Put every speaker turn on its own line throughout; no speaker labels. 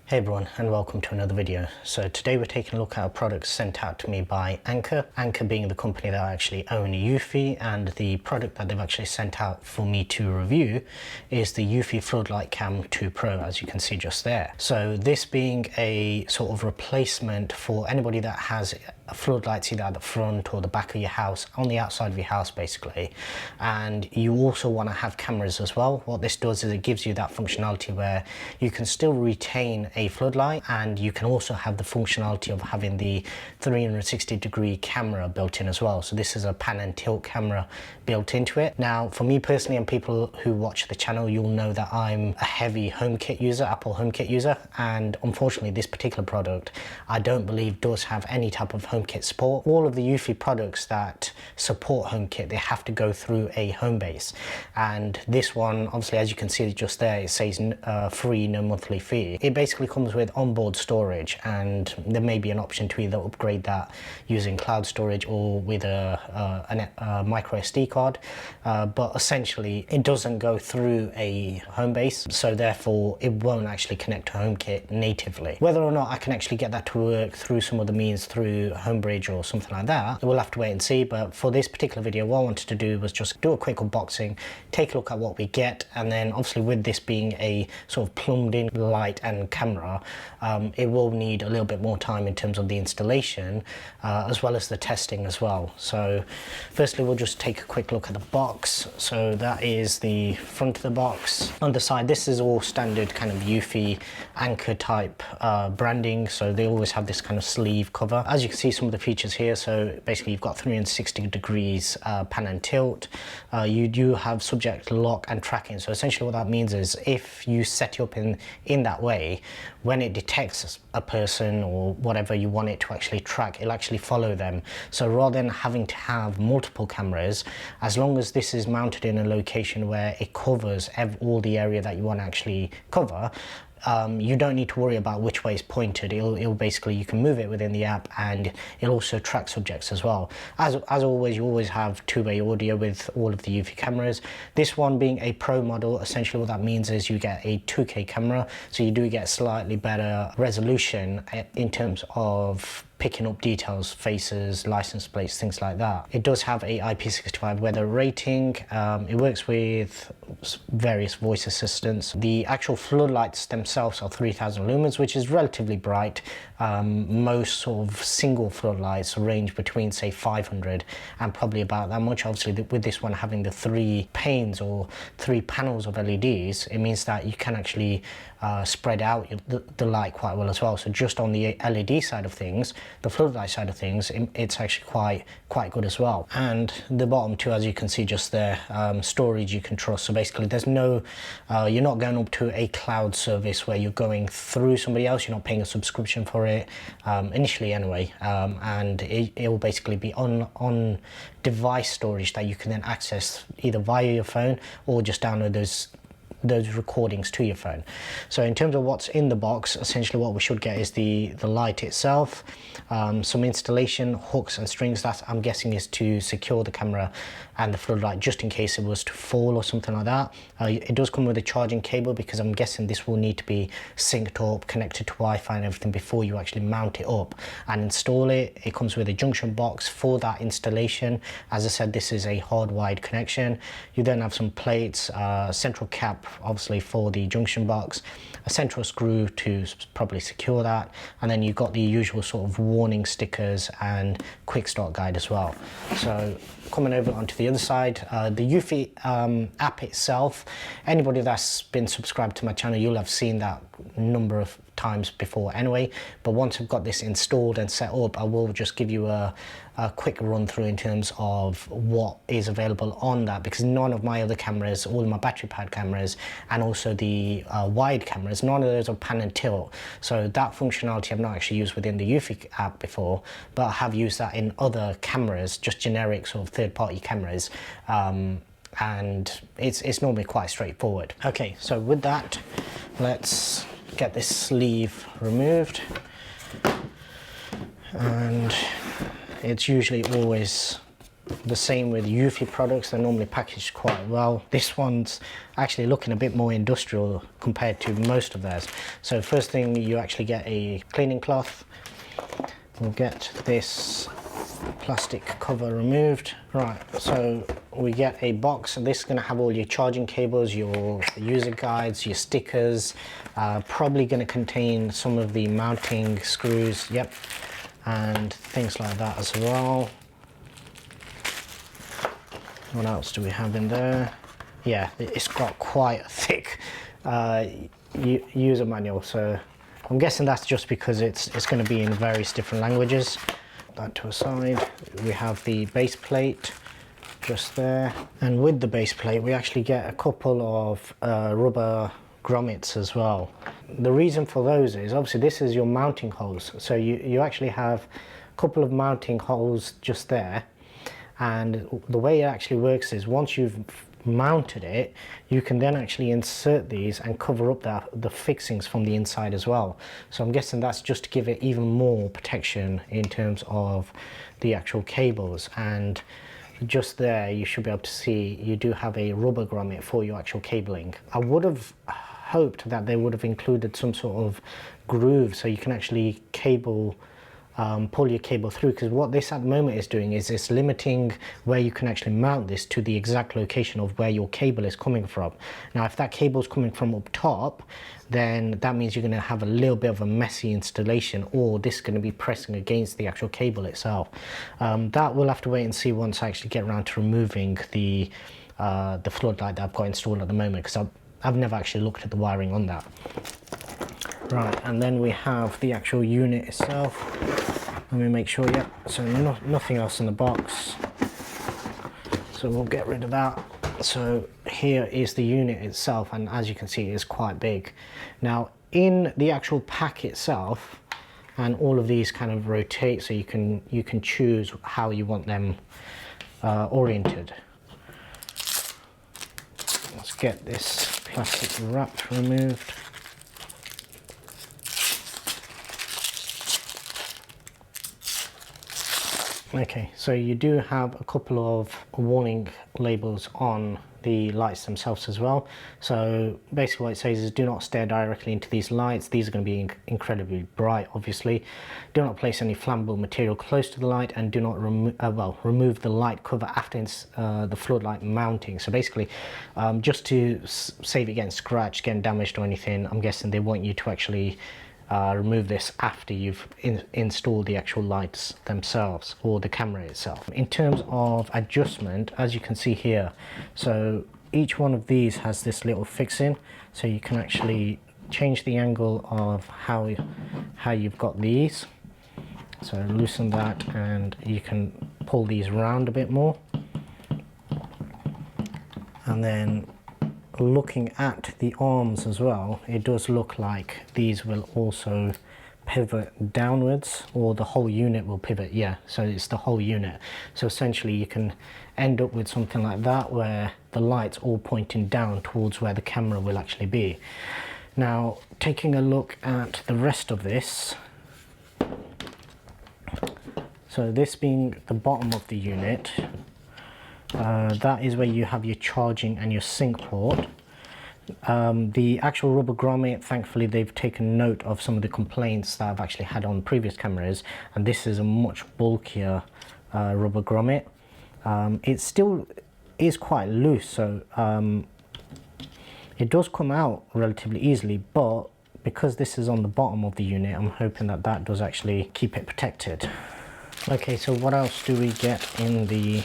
Hey everyone, and welcome to another video. So today we're taking a look at a product sent out to me by Anker. Anker being the company that I actually own Eufy, and the product that they've actually sent out for me to review is the Eufy Floodlight Cam 2 Pro, as you can see just there. So this being a sort of replacement for anybody that has floodlights either at the front or the back of your house, on the outside of your house basically, and you also want to have cameras as well. What this does is it gives you that functionality where you can still retain a floodlight, and you can also have the functionality of having the 360-degree camera built in as well. So this is a pan and tilt camera built into it. Now for me personally, and people who watch the channel, you'll know that I'm a heavy HomeKit user, Apple HomeKit user, and unfortunately this particular product I don't believe does have any type of HomeKit support. All of the Eufy products that support HomeKit, they have to go through a home base, and this one, obviously, as you can see just there, it says free, no monthly fee. It basically comes with onboard storage, and there may be an option to either upgrade that using cloud storage or with a micro SD card, but essentially it doesn't go through a home base, so therefore it won't actually connect to HomeKit natively. Whether or not I can actually get that to work through some other means, through Homebridge or something like that, we'll have to wait and see. But for this particular video, what I wanted to do was just do a quick unboxing, take a look at what we get, and then obviously with this being a sort of plumbed in light and camera, it will need a little bit more time in terms of the installation as well as the testing as well. So firstly we'll just take a quick look at the box. So that is the front of the box. On the side, this is all standard kind of Eufy Anker type branding, so they always have this kind of sleeve cover. As you can see, some of the features here, so basically you've got 360 degrees pan and tilt. You do have subject lock and tracking, so essentially what that means is if you set it up in that way, when it detects a person or whatever you want it to actually track, it'll actually follow them. So rather than having to have multiple cameras, as long as this is mounted in a location where it covers all the area that you want to actually cover, you don't need to worry about which way it's pointed. It'll basically, you can move it within the app, and it'll also track subjects as well. As always, you always have two-way audio with all of the Eufy cameras. This one being a Pro model, essentially what that means is you get a 2K camera, so you do get slightly better resolution in terms of picking up details, faces, license plates, things like that. It does have a IP65 weather rating. It works with various voice assistants. The actual floodlights themselves are 3000 lumens, which is relatively bright. Most sort of single floodlights range between say 500 and probably about that much. Obviously with this one having the 3 panes or 3 panels of LEDs, it means that you can actually spread out the light quite well as well. So just on the LED side of things, the floodlight side of things, it's actually quite good as well. And the bottom too, as you can see just there, storage you can trust. So basically there's no, you're not going up to a cloud service where you're going through somebody else. You're not paying a subscription for it, initially anyway, and it will basically be on device storage that you can then access either via your phone or just download those recordings to your phone. So in terms of what's in the box, essentially what we should get is the light itself, some installation hooks and strings that I'm guessing is to secure the camera and the floodlight just in case it was to fall or something like that. It does come with a charging cable, because I'm guessing this will need to be synced up, connected to Wi-Fi and everything before you actually mount it up and install it. It comes with a junction box for that installation. As I said, this is a hardwired connection. You then have some plates, central cap obviously for the junction box, a central screw to probably secure that, and then you've got the usual sort of warning stickers and quick start guide as well. So coming over onto the other side, the Eufy app itself, anybody that's been subscribed to my channel, you'll have seen that number of times before anyway, but once I've got this installed and set up, I will just give you a quick run through in terms of what is available on that, because none of my other cameras, all of my battery powered cameras and also the wide cameras, none of those are pan and tilt. So that functionality I've not actually used within the Eufy app before, but I have used that in other cameras, just generic sort of third-party cameras, and it's normally quite straightforward. Okay, so with that, let's get this sleeve removed, and it's usually always The same with Eufy products, they're normally packaged quite well. This one's actually looking a bit more industrial compared to most of theirs. So first thing, you actually get a cleaning cloth. We'll get this plastic cover removed. Right, so we get a box, and this is going to have all your charging cables, your user guides, your stickers, probably going to contain some of the mounting screws, yep, and things like that as well. What else do we have in there? Yeah, it's got quite a thick user manual, so I'm guessing that's just because it's going to be in various different languages. That to a side. We have the base plate just there, and with the base plate we actually get a couple of rubber grommets as well. The reason for those is obviously this is your mounting holes, so you actually have a couple of mounting holes just there. And the way it actually works is once you've mounted it, you can then actually insert these and cover up the fixings from the inside as well. So I'm guessing that's just to give it even more protection in terms of the actual cables. And just there you should be able to see you do have a rubber grommet for your actual cabling. I would have hoped that they would have included some sort of groove so you can actually pull your cable through, because what this at the moment is doing is it's limiting where you can actually mount this to the exact location of where your cable is coming from. Now if that cable is coming from up top, then that means you're going to have a little bit of a messy installation, or this is going to be pressing against the actual cable itself. That we'll have to wait and see once I actually get around to removing the floodlight that I've got installed at the moment, because I've never actually looked at the wiring on that. Right, and then we have the actual unit itself. Let me make sure, yeah, so nothing else in the box. So we'll get rid of that. So here is the unit itself, and as you can see, it is quite big. Now in the actual pack itself, and all of these kind of rotate, so you can choose how you want them oriented. Let's get this plastic wrap removed. Okay, so you do have a couple of warning labels on the lights themselves as well. So basically what it says is do not stare directly into these lights. These are going to be incredibly bright, obviously. Do not place any flammable material close to the light, and do not remove the light cover after the floodlight mounting. So basically just to save it getting scratched, getting damaged or anything, I'm guessing they want you to actually remove this after you've installed the actual lights themselves or the camera itself. In terms of adjustment, as you can see here, so each one of these has this little fixing, so you can actually change the angle of how you've got these. So loosen that and you can pull these around a bit more, and then looking at the arms as well, it does look like these will also pivot downwards, or the whole unit will pivot. Yeah, so it's the whole unit. So essentially you can end up with something like that where the light's all pointing down towards where the camera will actually be. Now taking a look at the rest of this, so this being the bottom of the unit, that is where you have your charging and your sync port. The actual rubber grommet, thankfully they've taken note of some of the complaints that I've actually had on previous cameras, and this is a much bulkier rubber grommet. It still is quite loose, so it does come out relatively easily, but because this is on the bottom of the unit, I'm hoping that that does actually keep it protected. Okay, so what else do we get in the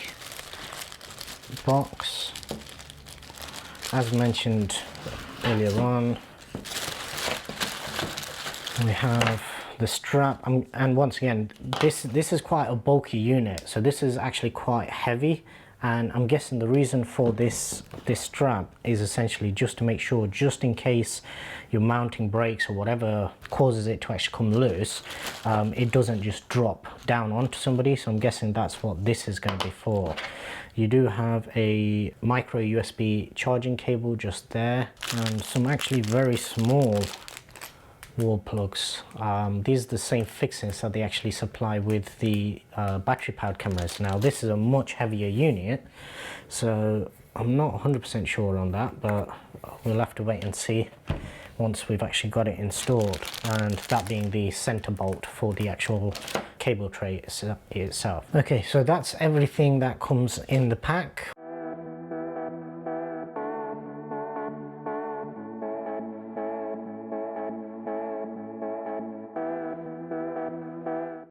box? As mentioned earlier on, we have the strap, and once again, this is quite a bulky unit, so this is actually quite heavy, and I'm guessing the reason for this strap is essentially just to make sure, just in case your mounting breaks or whatever causes it to actually come loose, it doesn't just drop down onto somebody. So I'm guessing that's what this is going to be for. You do have a micro USB charging cable just there, and some actually very small wall plugs. These are the same fixings that they actually supply with the battery powered cameras. Now this is a much heavier unit, so I'm not 100% sure on that, but we'll have to wait and see once we've actually got it installed, and that being the center bolt for the actual cable tray itself. Okay, so that's everything that comes in the pack.